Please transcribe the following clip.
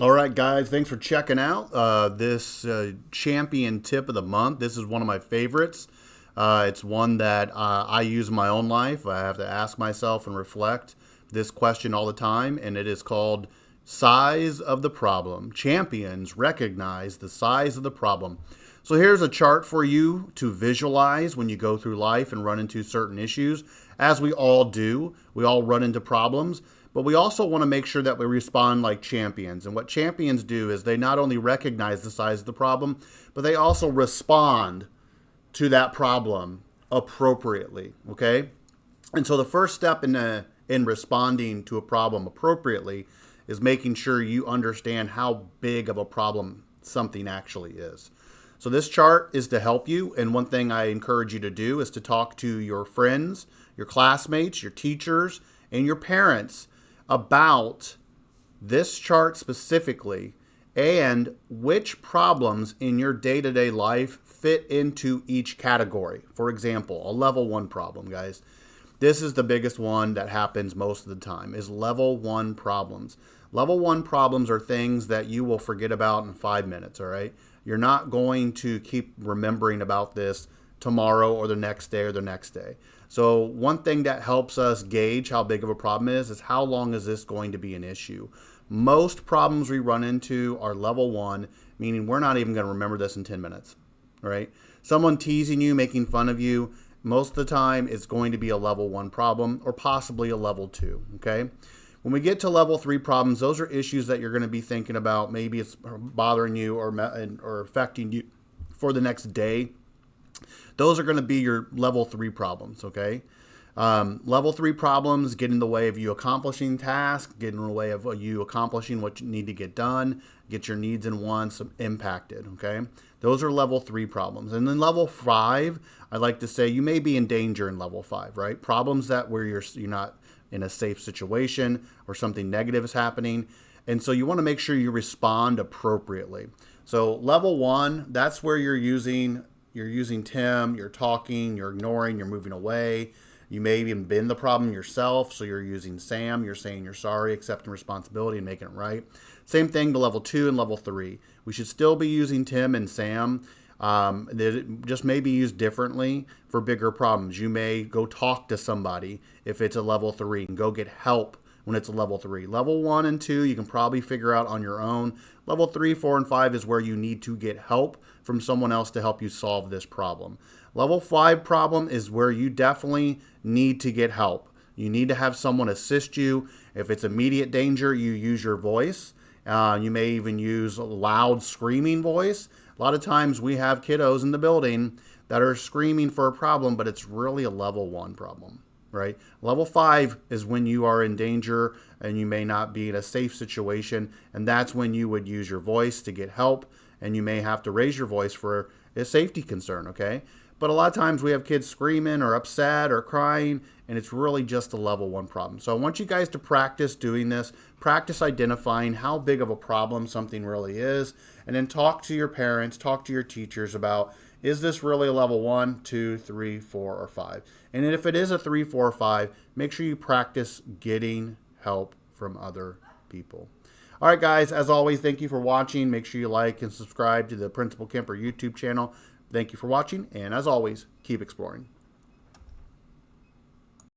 All right, guys, thanks for checking out this champion tip of the month. This is one of my favorites. It's one that I use in my own life. I have to ask myself and reflect this question all the time, and it is called size of the problem. Champions recognize the size of the problem. So here's a chart for you to visualize when you go through life and run into certain issues, as we all do. We all run into problems, but we also want to make sure that we respond like champions. And what champions do is they not only recognize the size of the problem, but they also respond to that problem appropriately. Okay? And so the first step in responding to a problem appropriately is making sure you understand how big of a problem something actually is. So this chart is to help you, and one thing I encourage you to do is to talk to your friends, your classmates, your teachers, and your parents about this chart specifically and which problems in your day-to-day life fit into each category. For example, a level 1 problem, guys. This is the biggest one that happens most of the time is level 1 problems. Level 1 problems are things that you will forget about in 5 minutes, all right? You're not going to keep remembering about this tomorrow or the next day or the next day. So one thing that helps us gauge how big of a problem is how long is this going to be an issue? Most problems we run into are level 1, meaning we're not even going to remember this in 10 minutes, all right? Someone teasing you, making fun of you, most of the time it's going to be a level 1 problem or possibly a level 2, okay? When we get to level 3 problems, those are issues that you're going to be thinking about. Maybe it's bothering you or affecting you for the next day. Those are going to be your level 3 problems, okay? Level 3 problems get in the way of you accomplishing tasks, get in the way of you accomplishing what you need to get done, get your needs and wants impacted, okay? Those are level 3 problems. And then level 5, I like to say you may be in danger in level 5, right? Problems that where you're not in a safe situation or something negative is happening. And so you want to make sure you respond appropriately. So level 1, that's where you're using Tim, you're talking, you're ignoring, you're moving away. You may have even been the problem yourself, so you're using Sam, you're saying you're sorry, accepting responsibility and making it right. Same thing to level 2 and level 3. We should still be using Tim and Sam. They just may be used differently for bigger problems. You may go talk to somebody if it's a level 3 and go get help when it's a level 3. Level 1 and 2 you can probably figure out on your own. Level 3, 4, and 5 is where you need to get help from someone else to help you solve this problem. Level 5 problem is where you definitely need to get help. You need to have someone assist you. If it's immediate danger, you use your voice. You may even use a loud screaming voice. A lot of times we have kiddos in the building that are screaming for a problem, but it's really a level 1 problem, right? Level 5 is when you are in danger and you may not be in a safe situation, and that's when you would use your voice to get help, and you may have to raise your voice for a safety concern, okay? But a lot of times we have kids screaming or upset or crying, and it's really just a level 1 problem. So I want you guys to practice doing this, practice identifying how big of a problem something really is, and then talk to your parents, talk to your teachers about, is this really a level 1, 2, 3, 4, or 5? And if it is a 3, 4, or 5, make sure you practice getting help from other people. All right, guys, as always, thank you for watching. Make sure you like and subscribe to the Principal Kemper YouTube channel. Thank you for watching, and as always, keep exploring.